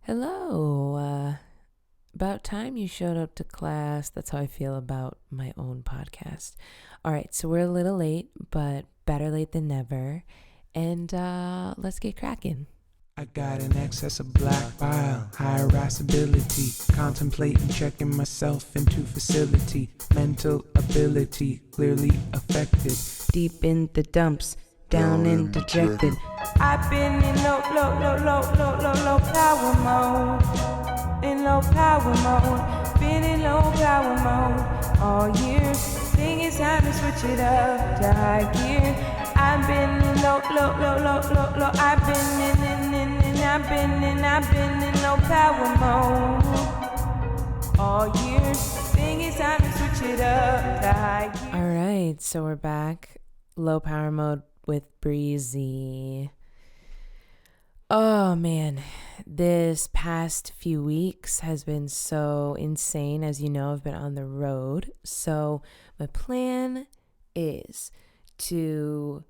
Hello. About time you showed up to class. That's how I feel about my own podcast. All right, so we're a little late, but better late than never. And let's get cracking. I got an excess of black bile, high irascibility, contemplating checking myself into facility, mental ability clearly affected, Deep in the dumps, down and dejected. I've been in low power mode. In low power mode. Been in low power mode all year. Think it's time to switch it up to high gear. I've been in low. I've been in low power mode all year. Think it's time to switch it up to high gear. All right, so we're back. Low power mode with Breezy. Oh man, this past few weeks has been so insane. As you know, I've been on the road. So my plan is to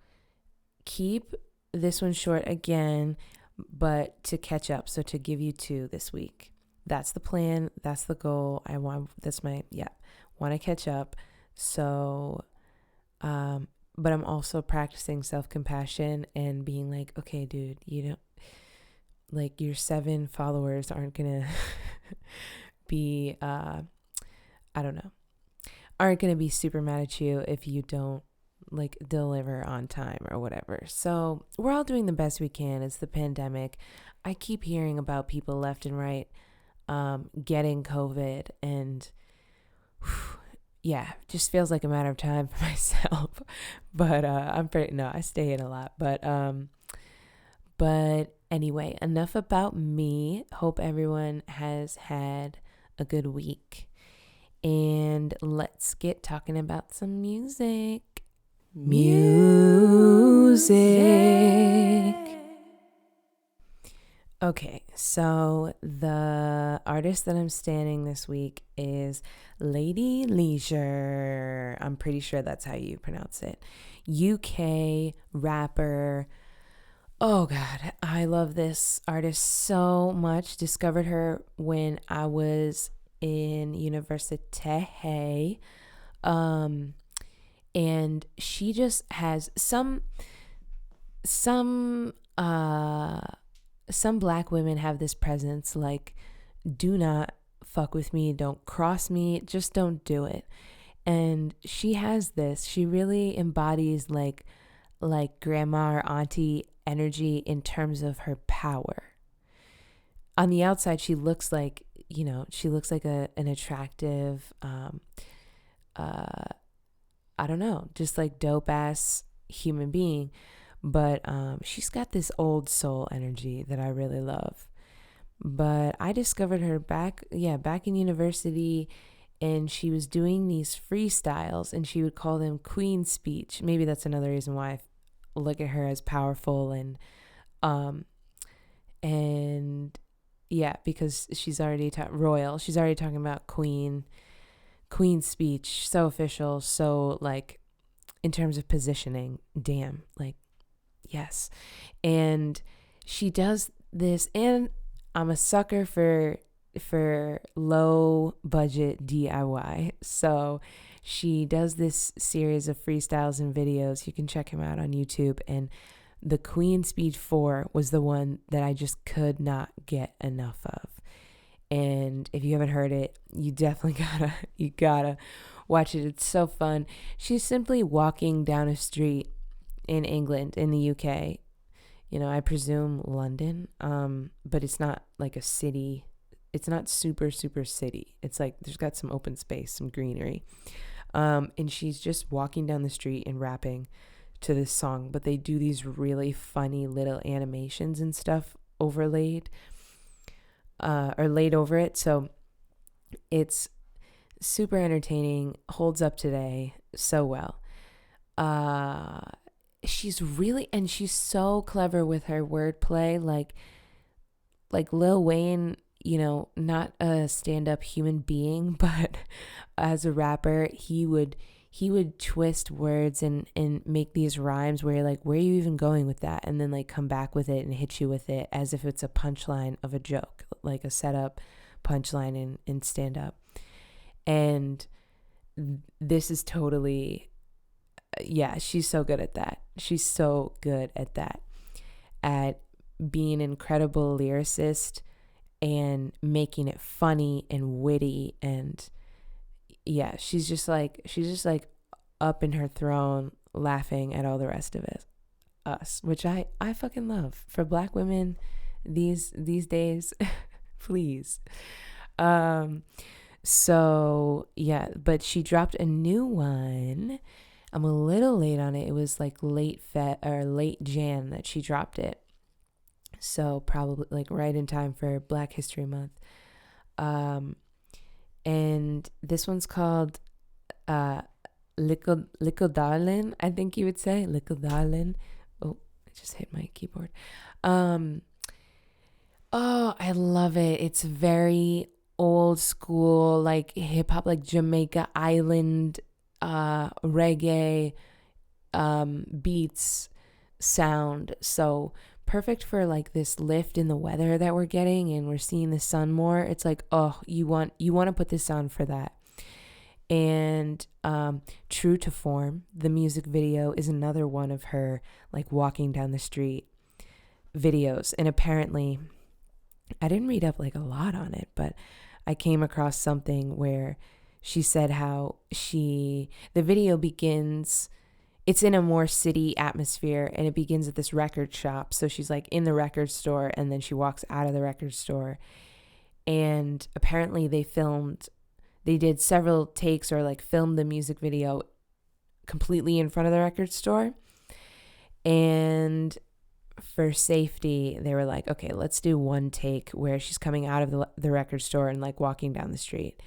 keep this one short again, but to catch up. So to give you two this week. That's the plan. That's the goal. Want to catch up. So, but I'm also practicing self-compassion and being like, okay, dude, you don't, like, your 7 followers aren't gonna be, aren't gonna be super mad at you if you don't, like, deliver on time or whatever. So we're all doing the best we can. It's the pandemic. I keep hearing about people left and right getting COVID, and yeah, just feels like a matter of time for myself. But I stay in a lot. But anyway, enough about me. Hope everyone has had a good week. And let's get talking about some music. Music. Okay, so the artist that I'm standing this week is Lady Leshurr. I'm pretty sure that's how you pronounce it. UK rapper. Oh God, I love this artist so much. Discovered her when I was in university. And she just has some black women have this presence, like, do not fuck with me, don't cross me, just don't do it. And she has this. She really embodies like grandma or auntie energy in terms of her power. On the outside, she looks like, an attractive, just like dope ass human being. But she's got this old soul energy that I really love. But I discovered her back in university, and she was doing these freestyles, and she would call them queen speech. Maybe that's another reason why I look at her as powerful, because she's already royal. She's already talking about queen speech, so official, so, like, in terms of positioning, damn, like, yes. And she does this, and I'm a sucker for low budget DIY. So she does this series of freestyles and videos. You can check him out on YouTube. And the Queen Speed 4 was the one that I just could not get enough of. And if you haven't heard it, you definitely gotta watch it. It's so fun. She's simply walking down a street in England, in the UK, I presume London, but it's not like a city. It's not super city. It's like there's got some open space, some greenery, and she's just walking down the street and rapping to this song. But they do these really funny little animations and stuff overlaid or laid over it, so it's super entertaining. Holds up today so well. She's so clever with her wordplay, like Lil Wayne, not a stand-up human being, but as a rapper, he would he would twist words and make these rhymes where you're like, where are you even going with that? And then like come back with it and hit you with it as if it's a punchline of a joke, like a setup punchline in stand up. And this is totally, yeah, she's so good at that. She's so good at that, at being an incredible lyricist and making it funny and witty. And yeah, she's just like up in her throne laughing at all the rest of us, which I fucking love. For Black women these days, please. So yeah, but she dropped a new one. I'm a little late on it. It was like late Jan that she dropped it. So probably like right in time for Black History Month. And this one's called Likkle Darlin', I think you would say. Likkle Darlin'. Oh, I just hit my keyboard. Oh, I love it. It's very old school, like hip hop, like Jamaica Island reggae beats sound. So perfect for like this lift in the weather that we're getting, and we're seeing the sun more. It's like, oh, you want to put this on for that. And true to form, the music video is another one of her like walking down the street videos. And apparently, I didn't read up like a lot on it, but I came across something where she said how the video begins, it's in a more city atmosphere, and it begins at this record shop. So she's like in the record store, and then she walks out of the record store. And apparently they did several takes, or like filmed the music video completely in front of the record store. And for safety, they were like, okay, let's do one take where she's coming out of the record store and like walking down the street.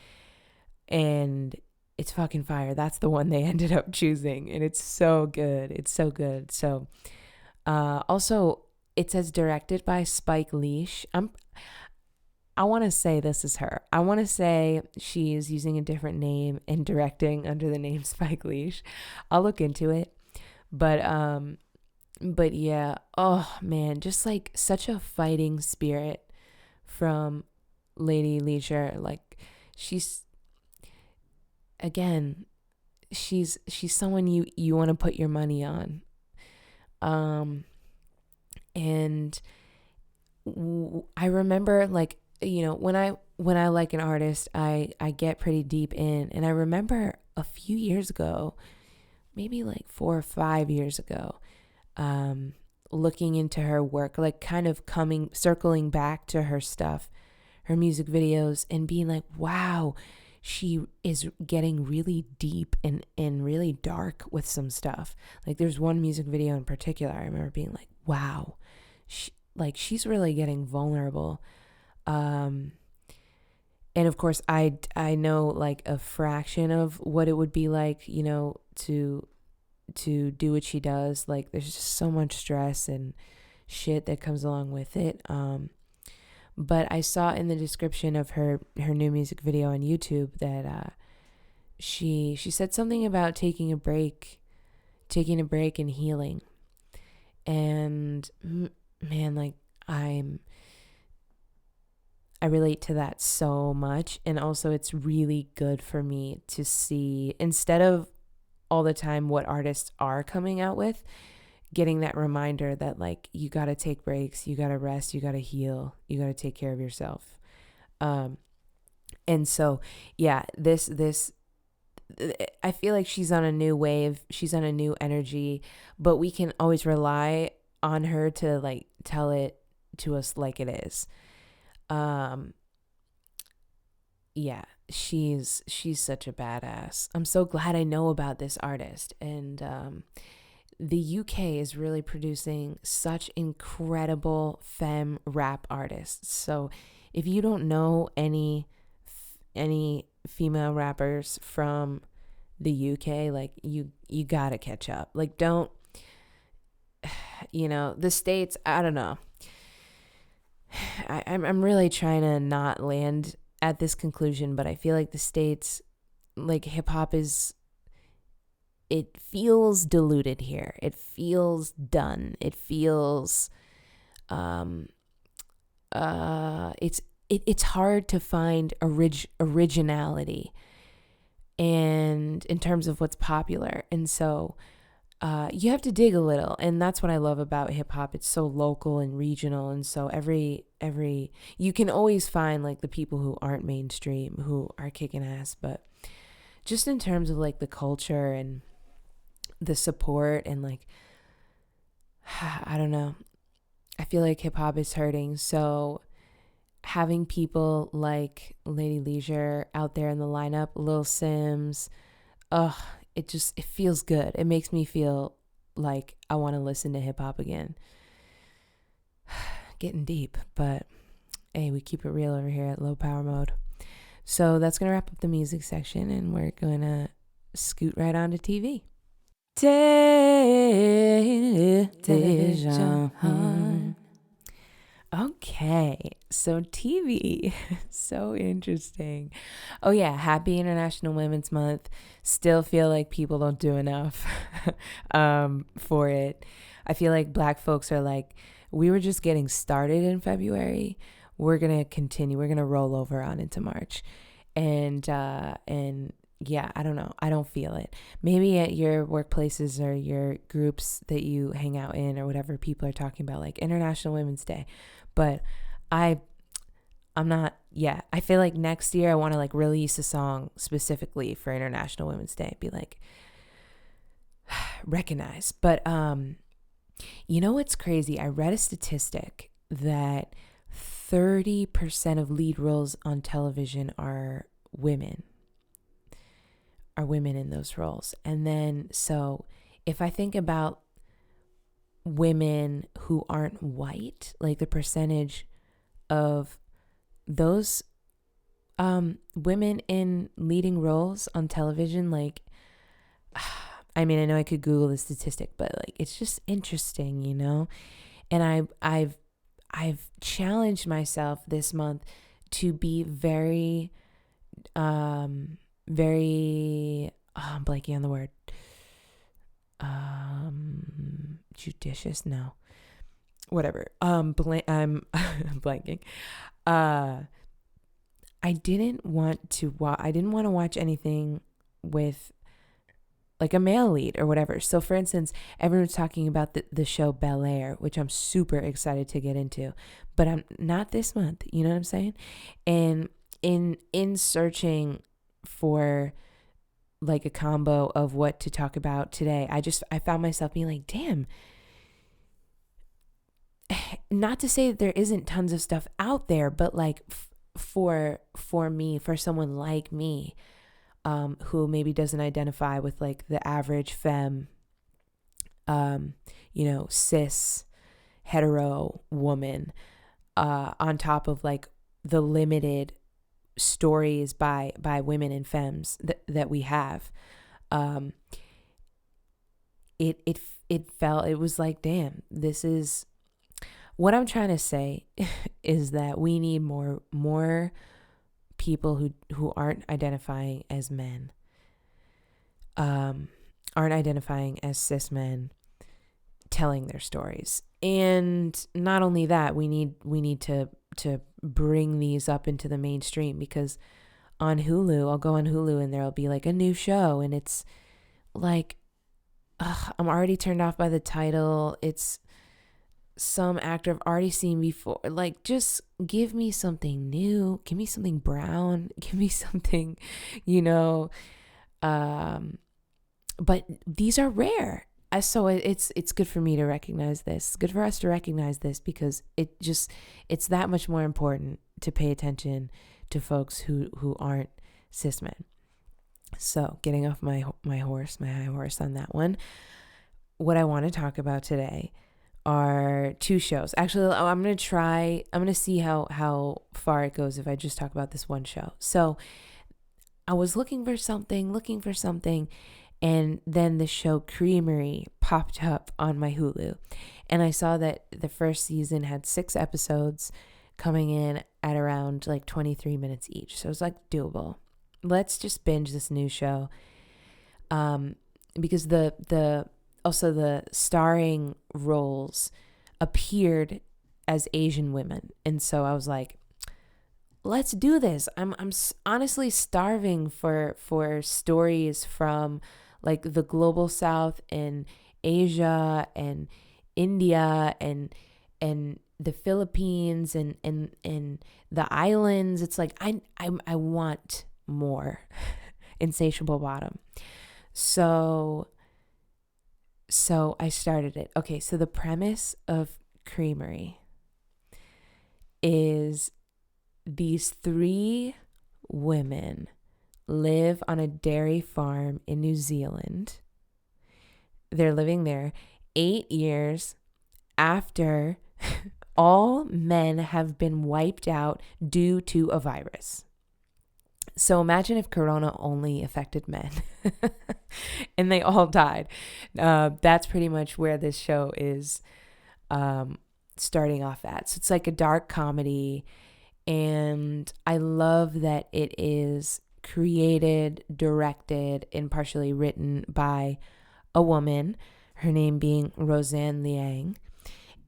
And it's fucking fire. That's the one they ended up choosing. And it's so good. It's so good. So also, it says directed by Spike Leash. I want to say this is her. I want to say she is using a different name and directing under the name Spike Leash. I'll look into it. But yeah, oh man, just like such a fighting spirit from Lady Leshurr. Like she's someone you want to put your money on. And I remember, like, you know, when I like an artist, I get pretty deep in. And I remember a few years ago, maybe like 4 or 5 years ago, looking into her work, like kind of circling back to her stuff, her music videos, and being like, wow, she is getting really deep and really dark with some stuff. Like there's one music video in particular, I remember being like, wow, she's really getting vulnerable. And of course I know like a fraction of what it would be like, you know, to do what she does. Like there's just so much stress and shit that comes along with it. But I saw in the description of her new music video on YouTube that she said something about taking a break and healing. And man, like I relate to that so much. And also it's really good for me to see, instead of all the time what artists are coming out with, getting that reminder that like you got to take breaks, you got to rest, you got to heal, you got to take care of yourself. And so yeah, this I feel like she's on a new wave, she's on a new energy, but we can always rely on her to like tell it to us like it is. Yeah, she's such a badass. I'm so glad I know about this artist. And the UK is really producing such incredible femme rap artists. So if you don't know any female rappers from the UK, like you gotta catch up. Like don't, you know, the States, I don't know. I'm really trying to not land at this conclusion, but I feel like the States, like hip hop is it feels diluted here. It feels done. It feels it's hard to find originality and in terms of what's popular. And so you have to dig a little, and that's what I love about hip hop. It's so local and regional, and so every you can always find like the people who aren't mainstream who are kicking ass, but just in terms of like the culture and the support and like I don't know, I feel like hip hop is hurting. So having people like Lady Leshurr out there in the lineup, Lil Sims, it feels good. It makes me feel like I want to listen to hip hop again. Getting deep, but hey, we keep it real over here at Low Power Mode. So that's going to wrap up the music section, and we're going to scoot right on to TV. Television. Okay, so TV, so interesting. Oh yeah, happy International Women's Month. Still feel like people don't do enough for it. I feel like Black folks are like, we were just getting started in February. We're gonna continue. We're gonna roll over on into March, and yeah, I don't know. I don't feel it. Maybe at your workplaces or your groups that you hang out in or whatever, people are talking about like International Women's Day. But I'm not, yeah, I feel like next year I want to like release a song specifically for International Women's Day. Be like, recognize. But you know what's crazy? I read a statistic that 30% of lead roles on television are women in those roles. And then, so if I think about women who aren't white, like the percentage of those women in leading roles on television, like, I mean, I know I could Google the statistic, but like, it's just interesting, you know? And I've challenged myself this month to be very, I'm blanking on the word. Judicious? No. Whatever. I'm blanking. I didn't want to watch anything with like a male lead or whatever. So for instance, everyone's talking about the show Bel-Air, which I'm super excited to get into, but I'm not this month. You know what I'm saying? And in searching for like a combo of what to talk about today, I found myself being like, damn, not to say that there isn't tons of stuff out there, but like for me, for someone like me, who maybe doesn't identify with like the average femme, cis hetero woman, on top of like the limited stories by women and femmes that we have, it was like, damn, this is what I'm trying to say is that we need more people who aren't identifying as men, aren't identifying as cis men, telling their stories. And not only that, we need to bring these up into the mainstream, because on Hulu, I'll go on Hulu and there'll be like a new show and it's like, I'm already turned off by the title. It's some actor I've already seen before. Like, just give me something new. Give me something brown. Give me something, but these are rare. So it's good for me to recognize this. Good for us to recognize this, because it's that much more important to pay attention to folks who aren't cis men. So getting off my high horse on that one. What I want to talk about today are two shows. Actually, I'm going to see how far it goes if I just talk about this one show. So I was looking for something, and then the show Creamery popped up on my Hulu. And I saw that the first season had 6 episodes coming in at around like 23 minutes each. So it was like doable. Let's just binge this new show. because the also the starring roles appeared as Asian women. And so I was like, let's do this. I'm honestly starving for stories from like the global south and Asia and India and the Philippines and the islands. It's like I want more. Insatiable bottom. So I started it. Okay, so the premise of Creamery is these 3 women live on a dairy farm in New Zealand. They're living there 8 years after all men have been wiped out due to a virus. So imagine if Corona only affected men and they all died. That's pretty much where this show is starting off at. So it's like a dark comedy, and I love that it is created, directed, and partially written by a woman, her name being Roseanne Liang.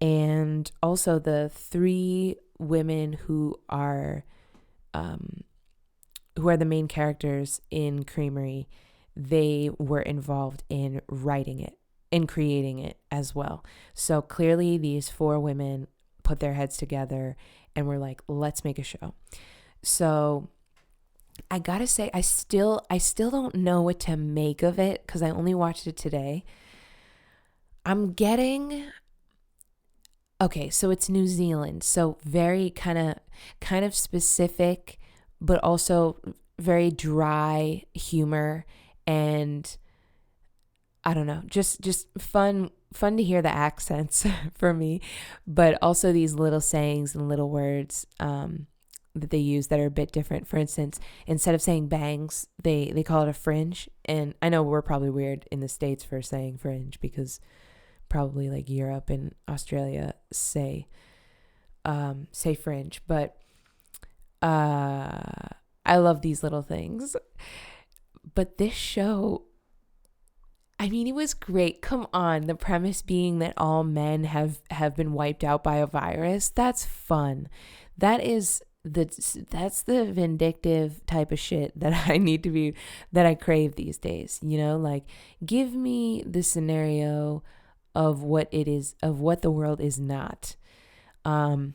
And also the 3 women who are the main characters in Creamery, they were involved in writing it and creating it as well. So clearly these 4 women put their heads together and were like, let's make a show. So I gotta say, I still don't know what to make of it because I only watched it today. I'm getting... Okay, so it's New Zealand, so very kind of specific, but also very dry humor, and I don't know, just fun to hear the accents for me, but also these little sayings and little words that they use that are a bit different. For instance, instead of saying bangs, they call it a fringe, and I know we're probably weird in the States for saying fringe because probably like Europe and Australia say fringe, but I love these little things. But this show, I mean, it was great. Come on, the premise being that all men have been wiped out by a virus. That's fun. That's the vindictive type of shit that I crave these days. You know, like, give me the scenario of what it is, of what the world is not. And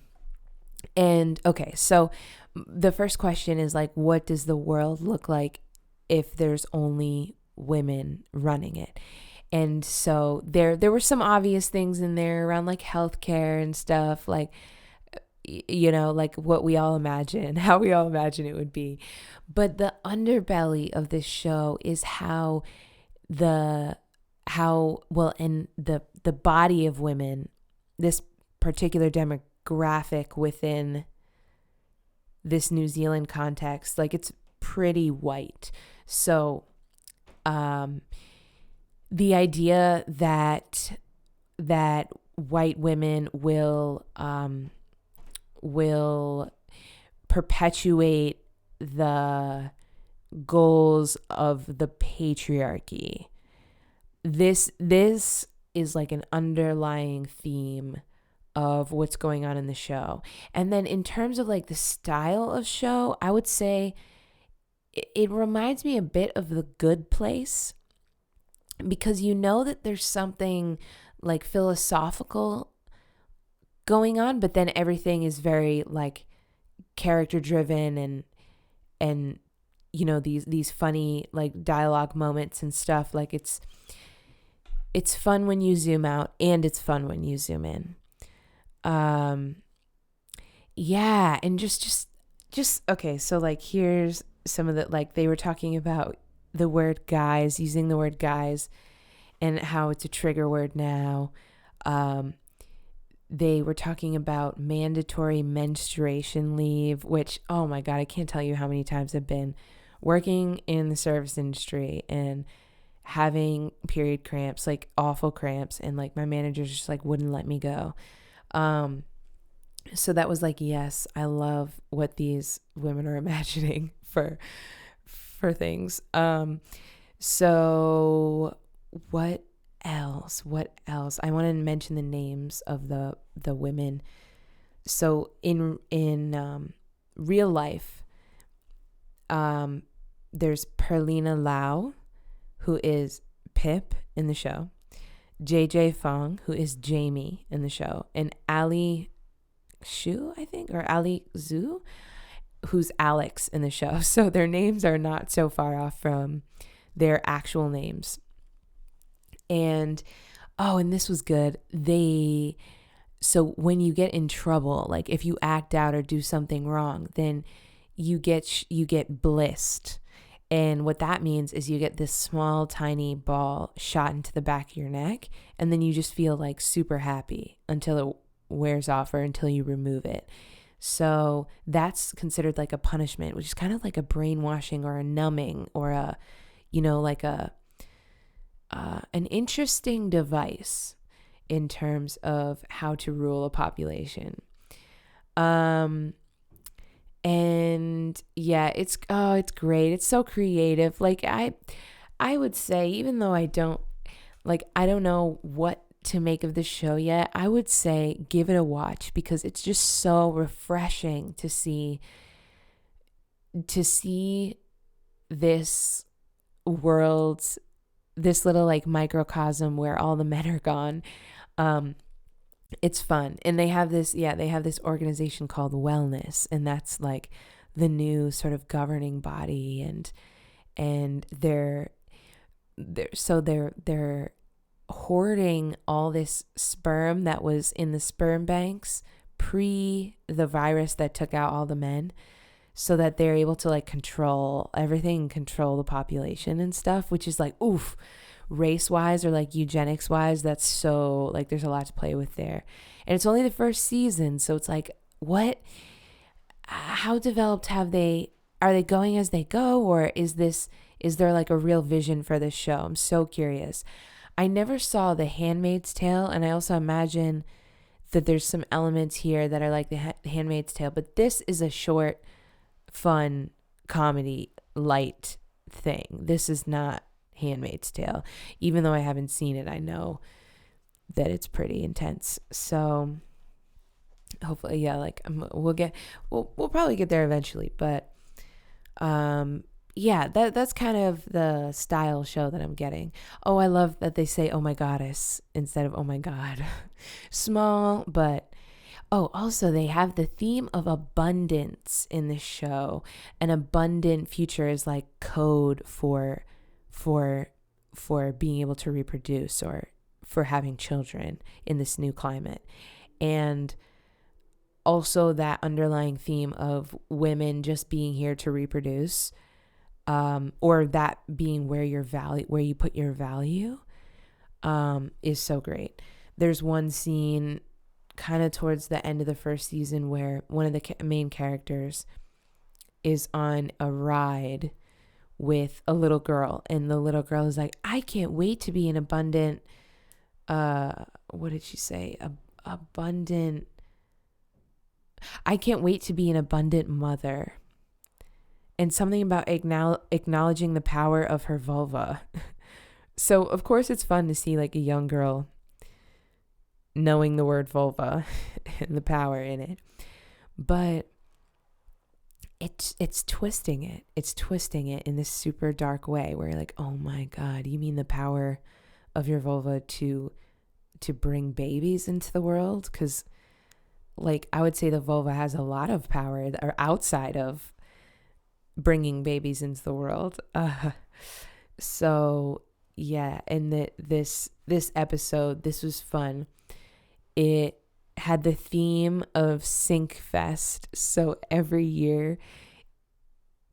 okay, so the first question is like, what does the world look like if there's only women running it? And so there were some obvious things in there around like healthcare and stuff, like, you know, like what we all imagine, how we all imagine it would be. But the underbelly of this show is how the body of women, this particular demographic within this New Zealand context, like, it's pretty white. So the idea that white women will perpetuate the goals of the patriarchy, this is like an underlying theme of what's going on in the show. And then in terms of like the style of show, I would say it reminds me a bit of The Good Place, because you know that there's something like philosophical going on, but then everything is very like character driven and you know, these funny like dialogue moments and stuff. Like, it's fun when you zoom out, and it's fun when you zoom in. Yeah, and just okay, so like here's some of the, like, they were talking about the word guys, using the word guys, and how it's a trigger word now. They were talking about mandatory menstruation leave, which, oh my God, I can't tell you how many times I've been working in the service industry and having period cramps, like awful cramps, and like my managers just like wouldn't let me go. So that was like, yes, I love what these women are imagining for things. So what else? I want to mention the names of the women. So in real life, there's Perlina Lau, who is Pip in the show, JJ Fong, who is Jamie in the show, and Ali Shu, I think, or Ali Zhu, who's Alex in the show. So their names are not so far off from their actual names. And this was good. So when you get in trouble, like if you act out or do something wrong, then you get blissed. And what that means is you get this small, tiny ball shot into the back of your neck, and then you just feel like super happy until it wears off or until you remove it. So that's considered like a punishment, which is kind of like a brainwashing or a numbing or a, like an interesting device in terms of how to rule a population. And yeah, it's great. It's so creative. Like I would say, even though I don't know what to make of the show yet, I would say give it a watch, because it's just so refreshing to see this world, this little like microcosm where all the men are gone. It's fun. And they have this organization called Wellness, and that's like the new sort of governing body, and they're hoarding all this sperm that was in the sperm banks pre the virus that took out all the men, so that they're able to like control everything, control the population and stuff, which is like, oof, race wise or like eugenics wise, that's so like there's a lot to play with there. And it's only the first season, so it's like, how developed are they going as they go, or is there like a real vision for this show? I'm so curious. I never saw The Handmaid's Tale, and I also imagine that there's some elements here that are like The Handmaid's Tale, but this is a short, fun comedy, light thing. This is not Handmaid's Tale. Even though I haven't seen it, I know that it's pretty intense. So hopefully, yeah, like we'll probably get there eventually, but yeah, that's kind of the style show that I'm getting. Oh, I love that they say "oh my goddess" instead of "oh my god." Small, but also they have the theme of abundance in the show. An abundant future is like code for being able to reproduce or for having children in this new climate. And also that underlying theme of women just being here to reproduce, or that being where you put your value, is so great. There's one scene kind of towards the end of the first season where one of the main characters is on a ride with a little girl, and the little girl is like, I can't wait to be an abundant, what did she say? I can't wait to be an abundant mother. And something about acknowledging the power of her vulva. So of course it's fun to see like a young girl knowing the word vulva and the power in it. But it's twisting it. It's twisting it in this super dark way where you're like, oh my God, you mean the power of your vulva to bring babies into the world? Because like I would say the vulva has a lot of power or outside of bringing babies into the world. So yeah, and this episode, this was fun. It had the theme of Sink Fest. So every year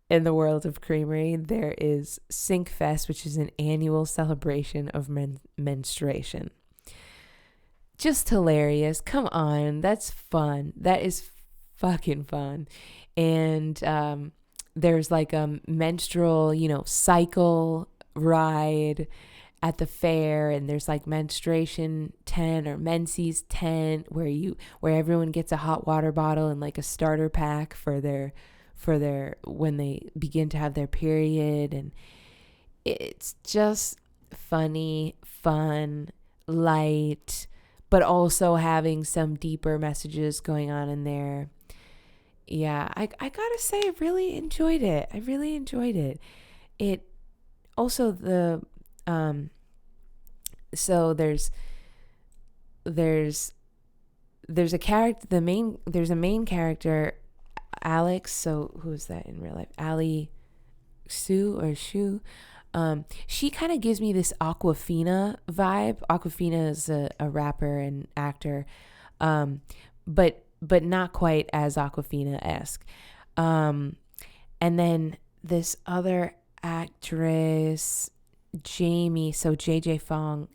in the world of Creamery, there is Sink Fest, which is an annual celebration of menstruation. Just hilarious. Come on, that's fun. That is fucking fun. And there's like a menstrual, cycle ride at the fair, and there's like menstruation tent or menses tent where everyone gets a hot water bottle and like a starter pack for their when they begin to have their period. And it's funny, fun, light, but also having some deeper messages going on in there. Yeah, I gotta say, I really enjoyed it. It also so there's a character, there's a main character, Alex. So who is that in real life? Ali Sue or Shu. She kind of gives me this Aquafina vibe. Aquafina is a rapper and actor, but not quite as Aquafina-esque. And then this other actress, Jamie. So JJ Fong,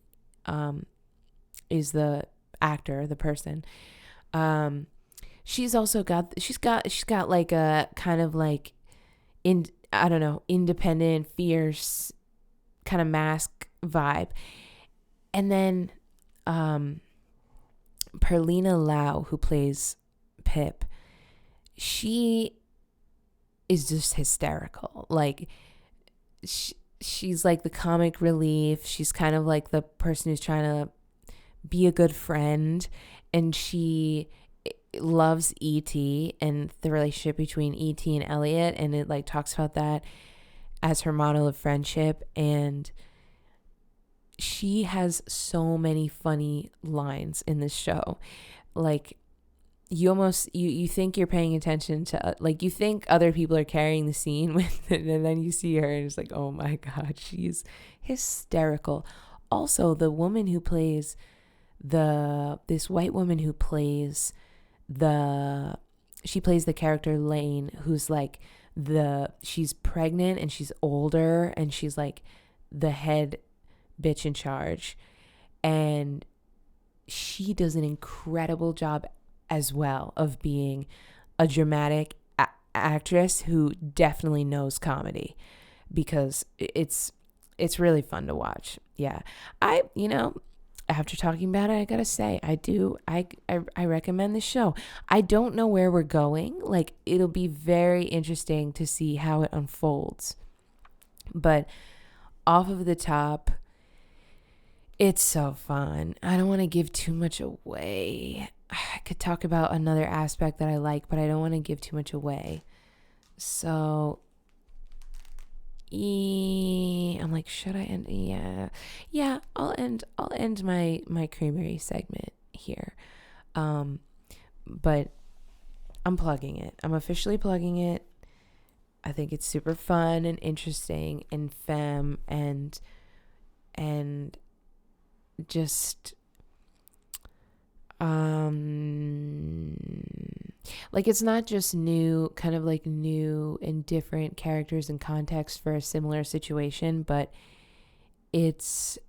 is the actor, the person. She's also got like a kind of like independent, fierce kind of mask vibe. And then Perlina Lau, who plays Pip, she is just hysterical. Like she's like the comic relief. She's kind of like the person who's trying to be a good friend, and she loves E.T. and the relationship between E.T. and Elliot, and it like talks about that as her model of friendship. And she has so many funny lines in this show. Like you think you're paying attention to, like, you think other people are carrying the scene with it, and then you see her and it's like, oh my God, she's hysterical. Also, the woman who plays this white woman who plays she plays the character Lane, who's like she's pregnant and she's older and she's like the head bitch in charge, and she does an incredible job as well of being a dramatic actress who definitely knows comedy, because it's really fun to watch. Yeah, after talking about it, I gotta say, I recommend the show. I don't know where we're going. Like, it'll be very interesting to see how it unfolds. But off of the top, it's so fun. I don't want to give too much away. I could talk about another aspect that I like, but I don't want to give too much away. So I'm like, should I end? Yeah. I'll end my Creamery segment here. But I'm plugging it. I'm officially plugging it. I think it's super fun and interesting and femme and just like, it's not just new and different characters and context for a similar situation, but it's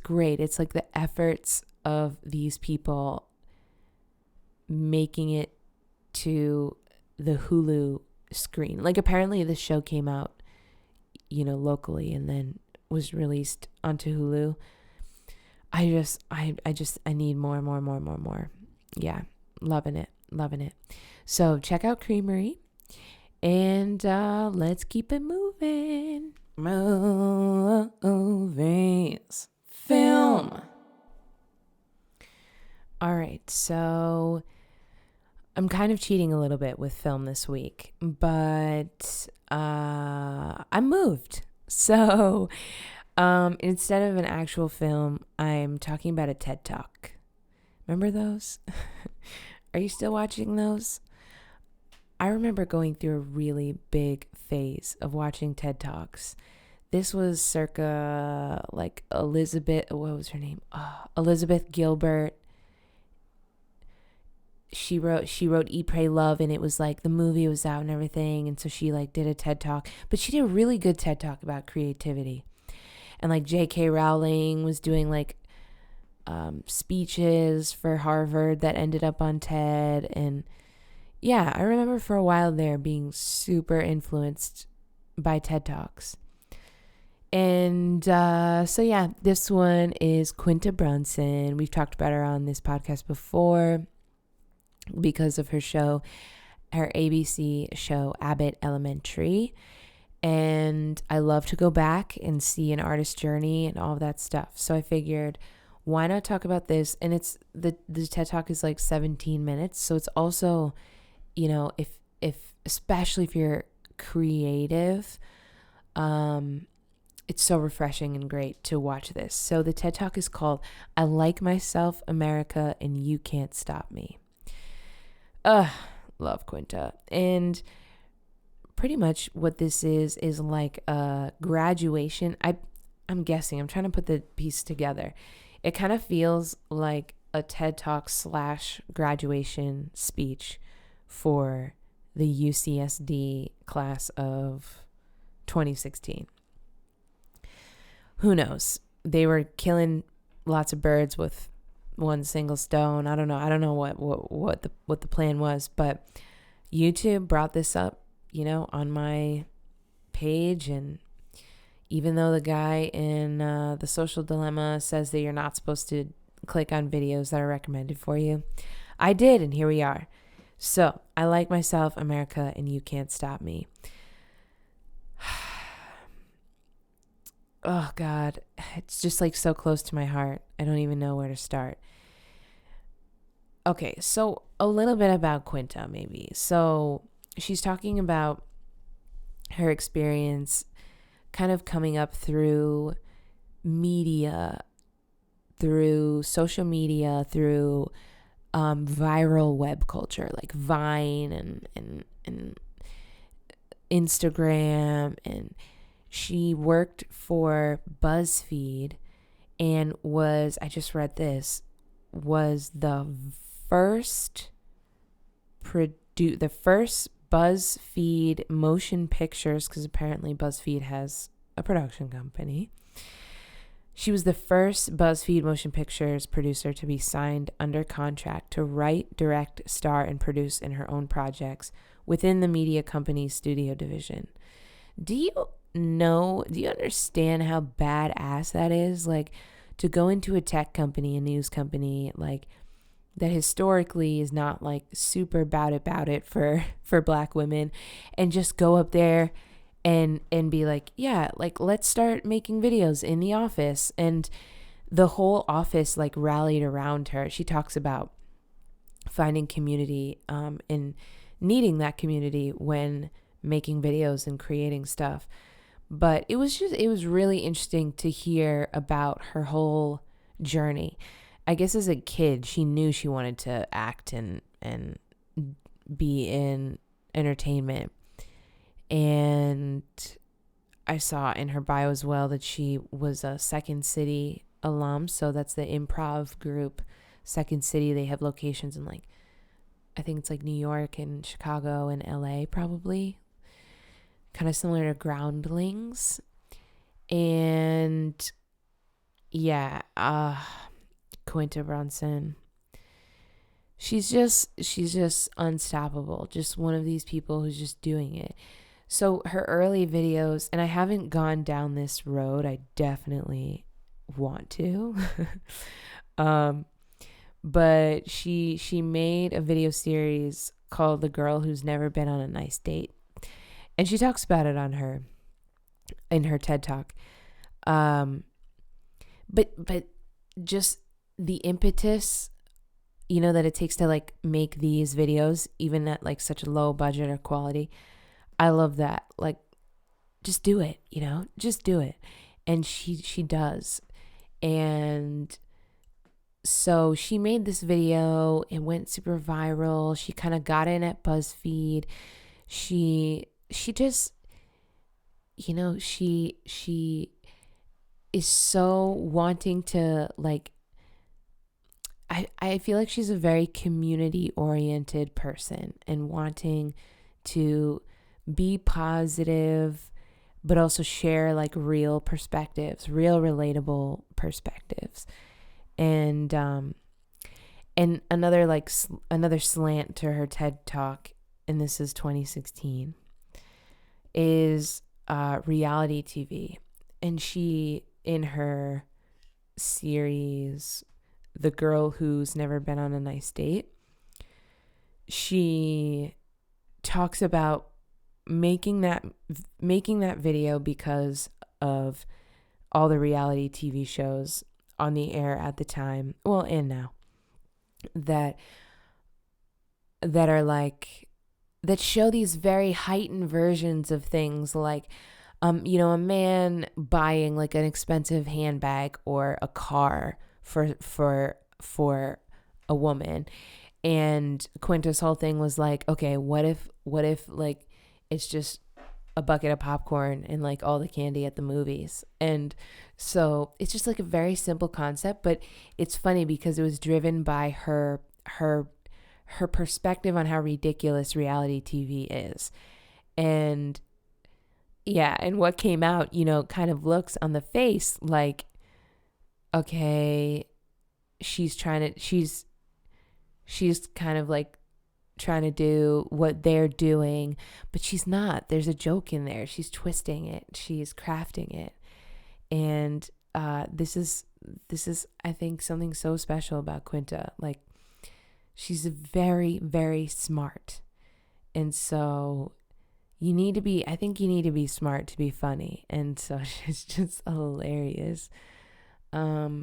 great. It's like the efforts of these people making it to the Hulu screen. Like, apparently this show came out, locally and then was released onto Hulu. I need more. Yeah, loving it. So check out Creamery, and let's keep it moving. Movies. Film. All right, so I'm kind of cheating a little bit with film this week, but I moved. So instead of an actual film, I'm talking about a TED Talk. Remember those? Are you still watching those? I remember going through a really big phase of watching TED Talks. This was circa like Elizabeth, what was her name? Elizabeth Gilbert. She wrote Eat, Pray, Love, and it was like the movie was out and everything, and so she like did a TED Talk, but she did a really good TED Talk about creativity. And like J.K. Rowling was doing like speeches for Harvard that ended up on TED. And yeah, I remember for a while there being super influenced by TED Talks. And so yeah, this one is Quinta Brunson. We've talked about her on this podcast before because of her ABC show Abbott Elementary. And I love to go back and see an artist's journey and all of that stuff. So I figured, why not talk about this? And it's the TED Talk is like 17 minutes. So it's also, if especially if you're creative, it's so refreshing and great to watch this. So the TED Talk is called I Like Myself, America, and You Can't Stop Me. Love Quinta. And pretty much what this is like a graduation. I'm guessing, I'm trying to put the piece together. It kind of feels like a TED Talk / graduation speech for the UCSD class of 2016. Who knows? They were killing lots of birds with one single stone. I don't know what the plan was, but YouTube brought this up, on my page. And even though the guy in The Social Dilemma says that you're not supposed to click on videos that are recommended for you, I did, and here we are. So, I Like Myself, America, and You Can't Stop Me. Oh, God. It's just like so close to my heart. I don't even know where to start. Okay, so a little bit about Quinta, maybe. So, she's talking about her experience kind of coming up through media, through social media, through viral web culture like Vine and Instagram. And she worked for BuzzFeed and was the first BuzzFeed motion pictures, because apparently BuzzFeed has a production company. She was the first BuzzFeed motion pictures producer to be signed under contract to write, direct, star, and produce in her own projects within the media company's studio division. Do you understand how badass that is? Like, to go into a tech company, a news company, like, that historically is not like super about it for Black women, and just go up there and be like, yeah, like, let's start making videos in the office. And the whole office like rallied around her. She talks about finding community and needing that community when making videos and creating stuff. But it was really interesting to hear about her whole journey. I guess as a kid, she knew she wanted to act and be in entertainment. And I saw in her bio as well that she was a Second City alum. So that's the improv group, Second City. They have locations in like, I think it's like New York and Chicago and LA probably. Kind of similar to Groundlings. And yeah, Quinta Brunson. She's just unstoppable. Just one of these people who's just doing it. So her early videos, and I haven't gone down this road. I definitely want to. But she made a video series called The Girl Who's Never Been on a Nice Date. And she talks about it in her TED Talk. But just the impetus, that it takes to like make these videos, even at like such a low budget or quality. I love that. Like, just do it, just do it. And she does. And so she made this video. It went super viral. She kind of got in at BuzzFeed. She just, she is so wanting to like, I feel like she's a very community oriented person and wanting to be positive, but also share like real perspectives, real relatable perspectives. And another slant to her TED Talk, and this is 2016, is reality TV. And she, in her series, The Girl Who's Never Been on a Nice Date, she talks about making that video because of all the reality TV shows on the air at the time, well, and now, that are like, that show these very heightened versions of things, like a man buying like an expensive handbag or a car for a woman. And Quinta's whole thing was like, okay, what if like it's just a bucket of popcorn and like all the candy at the movies? And so it's just like a very simple concept, but it's funny because it was driven by her perspective on how ridiculous reality TV is. And yeah, and what came out, kind of looks on the face like, okay, she's kind of like trying to do what they're doing, but she's not. There's a joke in there. She's twisting it. She's crafting it. And this is I think something so special about Quinta. Like, she's very, very smart. And so you need to be smart to be funny. And so she's just hilarious. Yeah,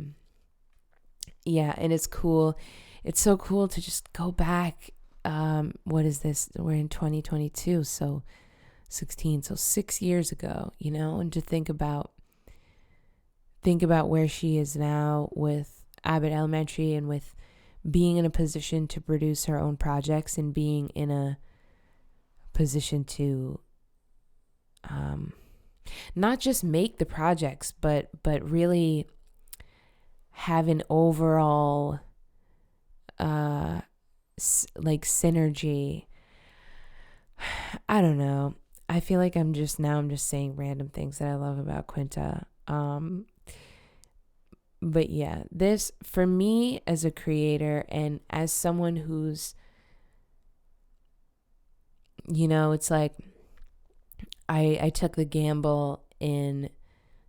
and it's cool. It's so cool to just go back. What is this? We're in 2022, so 16, so 6 years ago, and to think about where she is now with Abbott Elementary, and with being in a position to produce her own projects, and being in a position to not just make the projects, but really have an overall like synergy. I don't know. I feel like I'm just saying random things that I love about Quinta. But yeah, this, for me as a creator and as someone who's, it's like I took the gamble in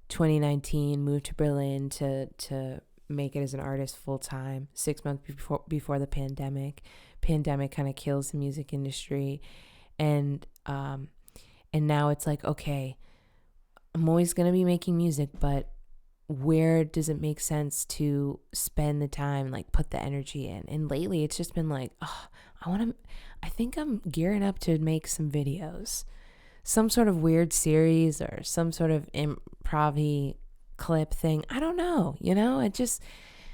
2019, moved to Berlin to make it as an artist full time, 6 months before the pandemic kind of kills the music industry. And now it's like, okay, I'm always going to be making music, but where does it make sense to spend the time, like put the energy in? And lately it's just been like, I think I'm gearing up to make some videos, some sort of weird series or some sort of improv-y clip thing. I don't know,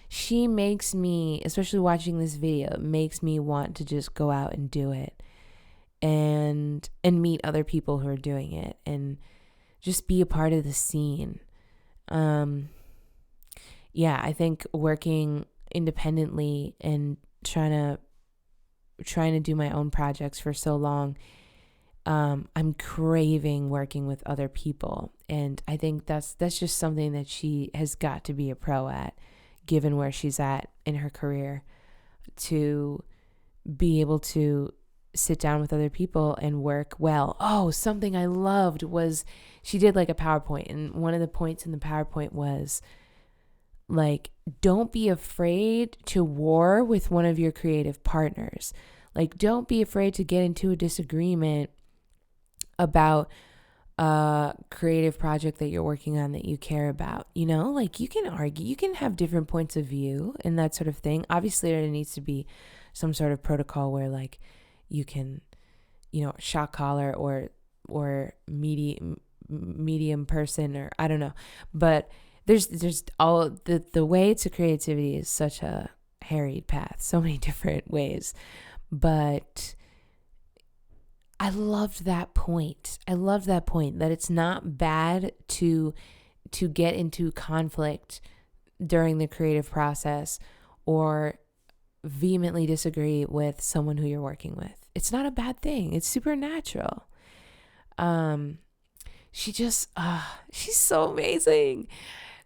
she makes me, especially watching this video, makes me want to just go out and do it and meet other people who are doing it and just be a part of the scene. Yeah, I think working independently and trying to do my own projects for so long, I'm craving working with other people. And I think that's just something that she has got to be a pro at, given where she's at in her career, to be able to sit down with other people and work well. Oh, something I loved was she did like a PowerPoint, and one of the points in the PowerPoint was like, don't be afraid to war with one of your creative partners. Like, don't be afraid to get into a disagreement about a creative project that you're working on that you care about. Like, you can argue, you can have different points of view and that sort of thing. Obviously there needs to be some sort of protocol where like you can, shot caller or medium person, or I don't know, but there's all the way to creativity is such a harried path, so many different ways. But I loved that point. That it's not bad to get into conflict during the creative process or vehemently disagree with someone who you're working with. It's not a bad thing. It's supernatural. She's so amazing.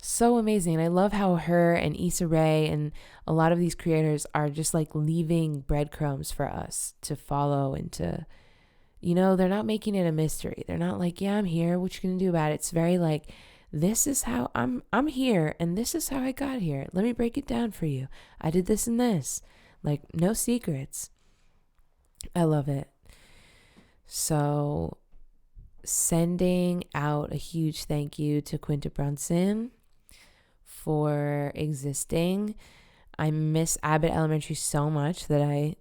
So amazing. And I love how her and Issa Rae and a lot of these creators are just like leaving breadcrumbs for us to follow and to, they're not making it a mystery. They're not like, yeah, I'm here, what you gonna do about it? It's very like, this is how I'm here, and this is how I got here. Let me break it down for you. I did this and this. Like, no secrets. I love it. So sending out a huge thank you to Quinta Brunson for existing. I miss Abbott Elementary so much that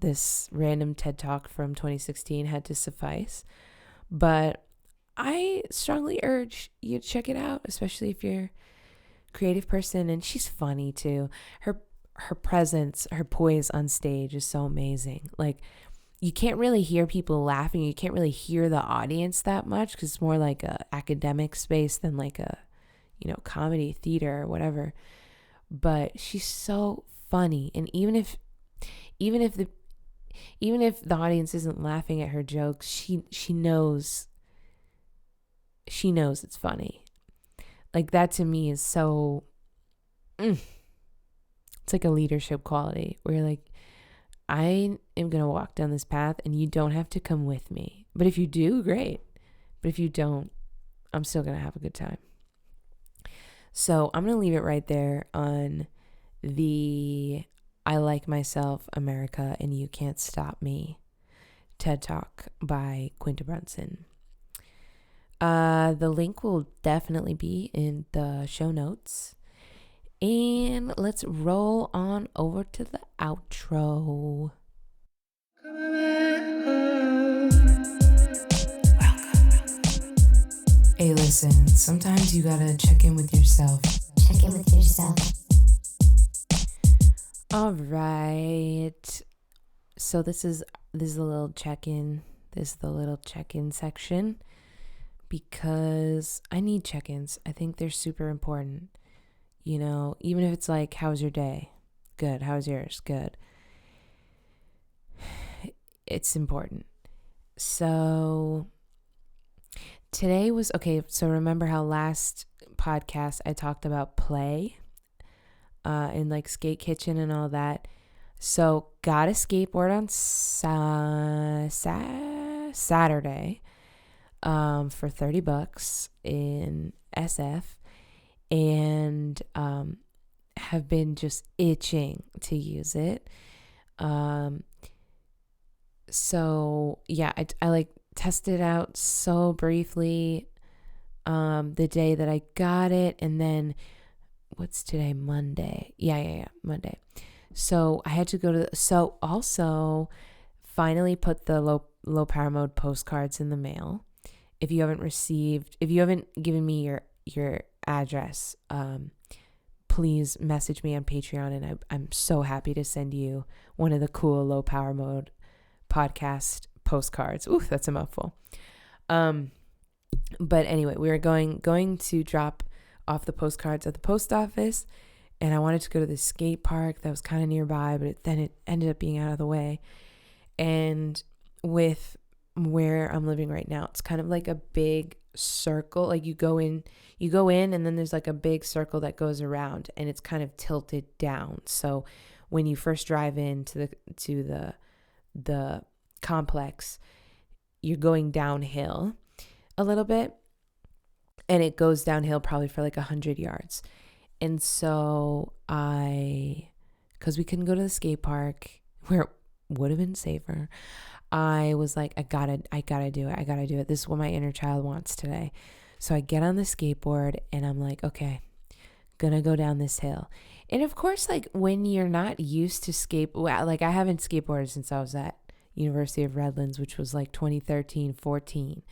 this random TED Talk from 2016 had to suffice. But I strongly urge you to check it out, especially if you're a creative person. And she's funny too. Her presence, her poise on stage is so amazing. Like, you can't really hear people laughing. You can't really hear the audience that much because it's more like a academic space than like a, comedy theater or whatever. But she's so funny. And even if the audience isn't laughing at her jokes, she knows it's funny. Like, that to me is so it's like a leadership quality where you're like, I am going to walk down this path and you don't have to come with me. But if you do, great. But if you don't, I'm still going to have a good time. So I'm going to leave it right there on the I Like Myself, America, and You Can't Stop Me TED Talk by Quinta Brunson. The link will definitely be in the show notes. And let's roll on over to the outro. Hey, listen, sometimes you gotta check in with yourself. All right. So this is a little check-in. This is the little check-in section because I need check-ins. I think they're super important. Even if it's like, how's your day? Good. How's yours? Good. It's important. So today was, okay, so remember how last podcast I talked about play in like skate kitchen and all that. So got a skateboard on Saturday for $30 in SF. And have been just itching to use it. So yeah, I like tested it out so briefly the day that I got it, and then what's today? Monday. Yeah, Monday. So I had to go so also finally put the low power mode postcards in the mail. If you haven't given me your address, please message me on Patreon, and I'm so happy to send you one of the cool low power mode podcast postcards. Ooh, that's a mouthful. But anyway, we were going to drop off the postcards at the post office, and I wanted to go to the skate park that was kind of nearby, but then it ended up being out of the way. And with where I'm living right now, it's kind of like a big circle. Like you go in and then there's like a big circle that goes around, and it's kind of tilted down. So when you first drive into the complex, you're going downhill a little bit, and it goes downhill probably for like 100 yards. And so because we couldn't go to the skate park where it would have been safer, I was like, I gotta do it. This is what my inner child wants today. So I get on the skateboard and I'm like, okay, gonna go down this hill. And of course, like when you're not used to like I haven't skateboarded since I was at University of Redlands, which was like 2013, 14.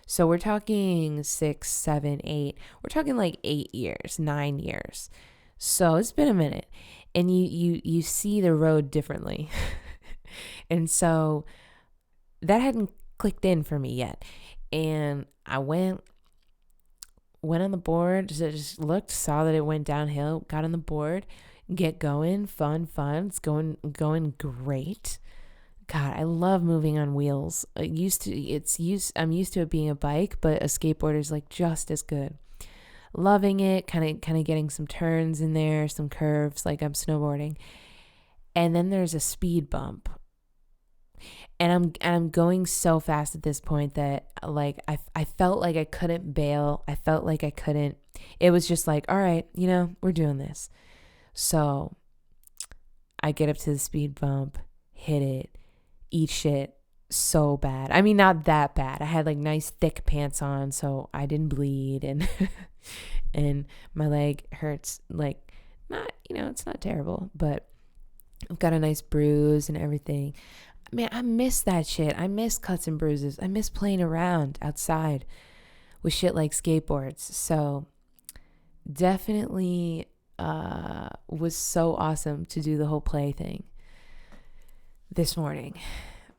So we're talking 6, 7, 8. We're talking like 8 years, 9 years. So it's been a minute, and you see the road differently. And so that hadn't clicked in for me yet. And I went on the board, just looked, saw that it went downhill, got on the board, get going, fun. It's going great. God, I love moving on wheels. I'm used to it being a bike, but a skateboarder is like just as good. Loving it, kind of getting some turns in there, some curves, like I'm snowboarding. And then there's a speed bump. And I'm going so fast at this point that like I felt like I couldn't bail. I felt like I couldn't. It was just like, all right, we're doing this. So I get up to the speed bump, hit it, eat shit, so bad. I mean, not that bad. I had like nice thick pants on, so I didn't bleed, and and my leg hurts, like, not, it's not terrible, but I've got a nice bruise and everything. Man, I miss that shit. I miss cuts and bruises. I miss playing around outside with shit like skateboards. So definitely was so awesome to do the whole play thing this morning.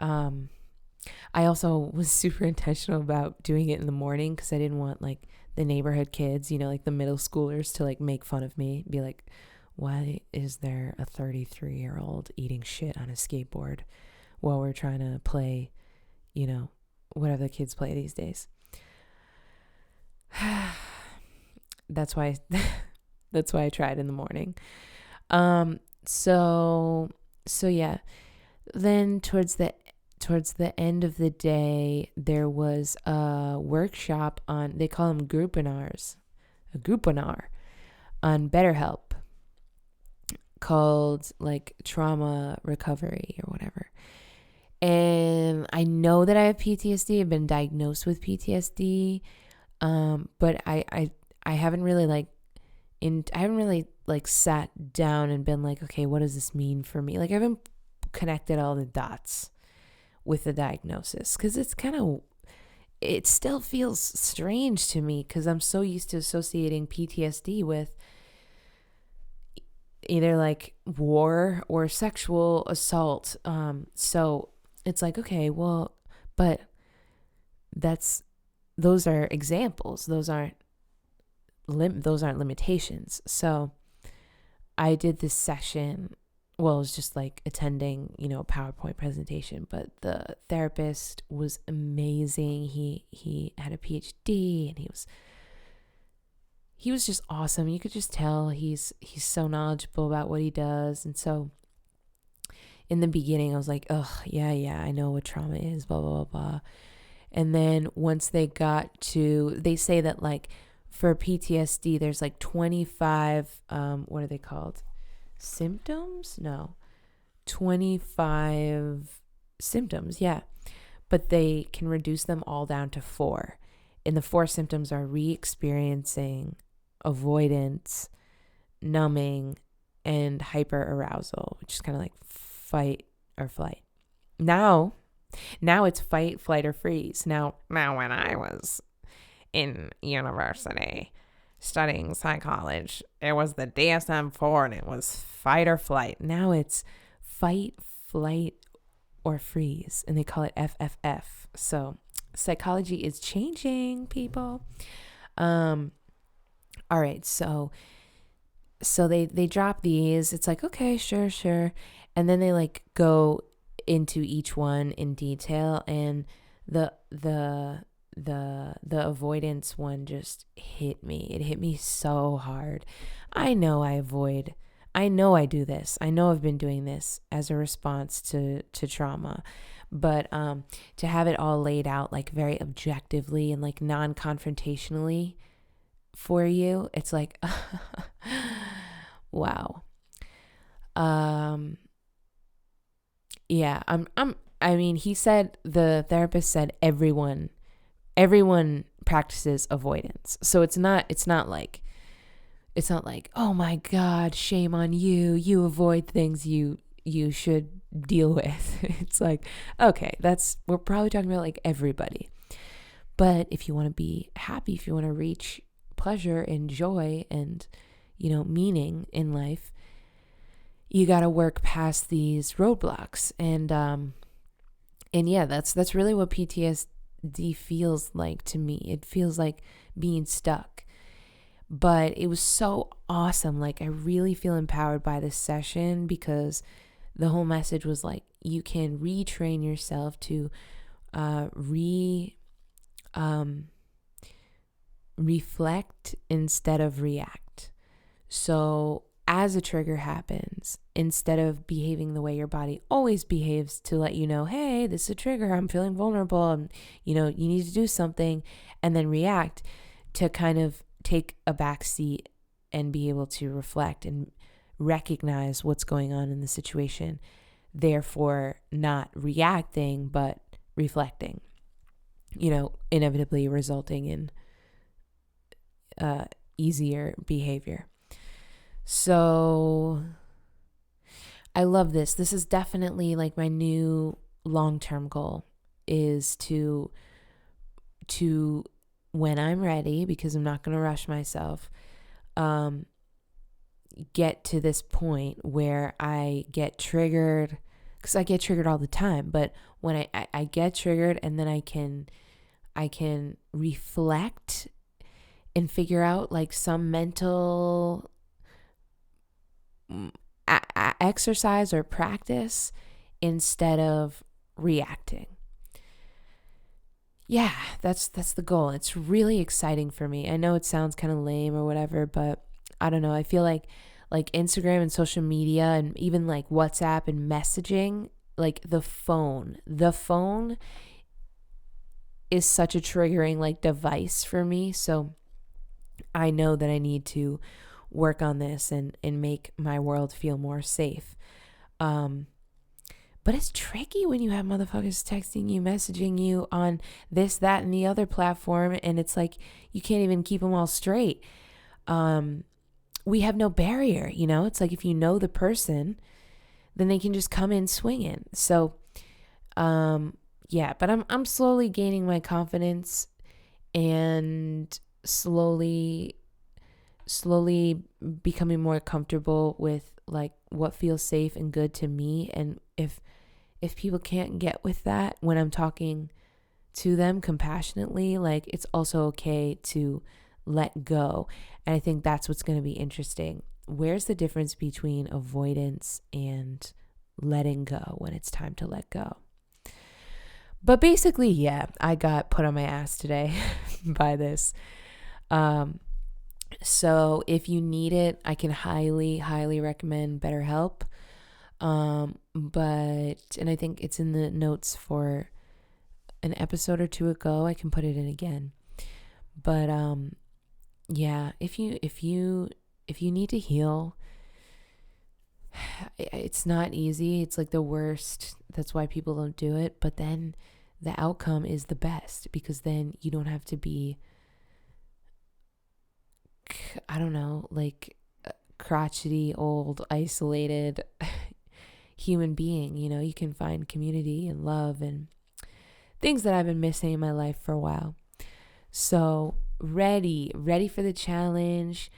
I also was super intentional about doing it in the morning because I didn't want like the neighborhood kids, like the middle schoolers, to like make fun of me, be like, why is there a 33-year-old eating shit on a skateboard while we're trying to play, whatever the kids play these days. That's why I tried in the morning. So yeah. Then towards the end of the day, there was a workshop on, they call them groupinars, a groupinar on BetterHelp, called like trauma recovery or whatever. And I know that I have PTSD. I've been diagnosed with PTSD. But I haven't really sat down and been like, okay, what does this mean for me? Like, I haven't connected all the dots with the diagnosis, because it still feels strange to me, because I'm so used to associating PTSD with either like war or sexual assault. So it's like, okay, well, but those are examples. Those aren't limitations. So I did this session. Well, it was just like attending, a PowerPoint presentation, but the therapist was amazing. He had a PhD, and he was just awesome. You could just tell he's so knowledgeable about what he does. And so in the beginning, I was like, oh, yeah, I know what trauma is, blah, blah, blah, blah. And then once they say that like for PTSD, there's like 25, what are they called? Symptoms? No. 25 symptoms, yeah. But they can reduce them all down to 4. And the 4 symptoms are re-experiencing, avoidance, numbing, and hyperarousal, which is kind of like fight or flight. Now it's fight, flight, or freeze. Now when I was in university studying psychology, it was the DSM-4, and it was fight or flight. Now it's fight, flight, or freeze, and they call it FFF. So psychology is changing, people. All right, so they drop these. It's like, okay, sure, and then they like go into each one in detail, and the avoidance one just hit me. It hit me so hard. I know I do this. I know I've been doing this as a response to trauma, but to have it all laid out like very objectively and like non-confrontationally for you, it's like wow. Yeah, the therapist said everyone practices avoidance. So it's not like, oh my God, shame on you. You avoid things you should deal with. It's like, okay, we're probably talking about like everybody. But if you want to be happy, if you want to reach pleasure and joy and, meaning in life, you got to work past these roadblocks. And yeah, that's really what PTSD feels like to me. It feels like being stuck. But it was so awesome. Like, I really feel empowered by this session, because the whole message was like, you can retrain yourself to reflect instead of react. So as a trigger happens, instead of behaving the way your body always behaves to let you know, hey, this is a trigger, I'm feeling vulnerable, and you need to do something, and then react, to kind of take a back seat and be able to reflect and recognize what's going on in the situation, therefore not reacting, but reflecting, inevitably resulting in easier behavior. So I love this. This is definitely like my new long-term goal, is to when I'm ready, because I'm not going to rush myself, get to this point where I get triggered, because I get triggered all the time, but when I get triggered, and then I can reflect and figure out like some mental exercise or practice instead of reacting. Yeah, that's the goal. It's really exciting for me. I know it sounds kind of lame or whatever, but I don't know. I feel like Instagram and social media, and even like WhatsApp and messaging, like the phone is such a triggering like device for me. So I know that I need to work on this and make my world feel more safe. But it's tricky when you have motherfuckers texting you, messaging you on this, that, and the other platform, and it's like you can't even keep them all straight. We have no barrier, It's like if you know the person, then they can just come in swinging. So, yeah. But I'm slowly gaining my confidence and slowly becoming more comfortable with like what feels safe and good to me. And if people can't get with that when I'm talking to them compassionately, like it's also okay to let go. And I think that's what's going to be interesting. Where's the difference between avoidance and letting go when it's time to let go? But basically, yeah, I got put on my ass today by this. So if you need it, I can highly, highly recommend BetterHelp. And I think it's in the notes for an episode or two ago. I can put it in again. But yeah, if you need to heal, it's not easy. It's like the worst. That's why people don't do it. But then the outcome is the best, because then you don't have to be, I don't know, like a crotchety, old, isolated human being. You can find community and love and things that I've been missing in my life for a while. So ready for the challenge.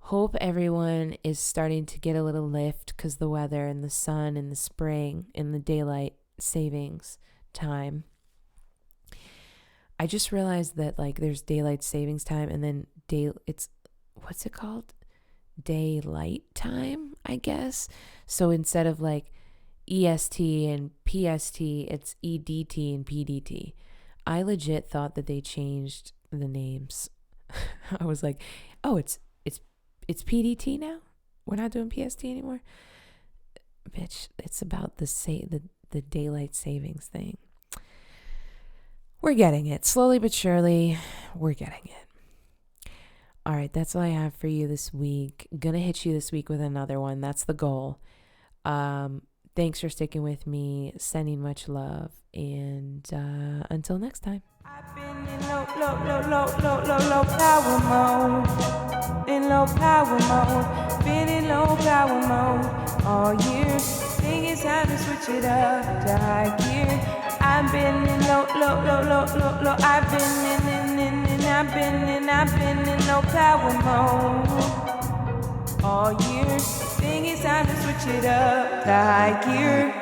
Hope everyone is starting to get a little lift, because the weather and the sun and the spring and the daylight savings time. I just realized that like there's daylight savings time, and then what's it called? Daylight time, I guess. So instead of like EST and PST, it's EDT and PDT. I legit thought that they changed the names. I was like, oh, it's PDT now? We're not doing PST anymore? Bitch, it's about the daylight savings thing. We're getting it. Slowly but surely, we're getting it. All right, that's all I have for you this week. Gonna hit you this week with another one. That's the goal. Thanks for sticking with me. Sending much love. And until next time. I've been in low power mode. In low power mode. Been in low power mode all year. Think it's time to switch it up to high gear. I've been in low. I've been in low power mode all year. Think it's time to switch it up to high gear.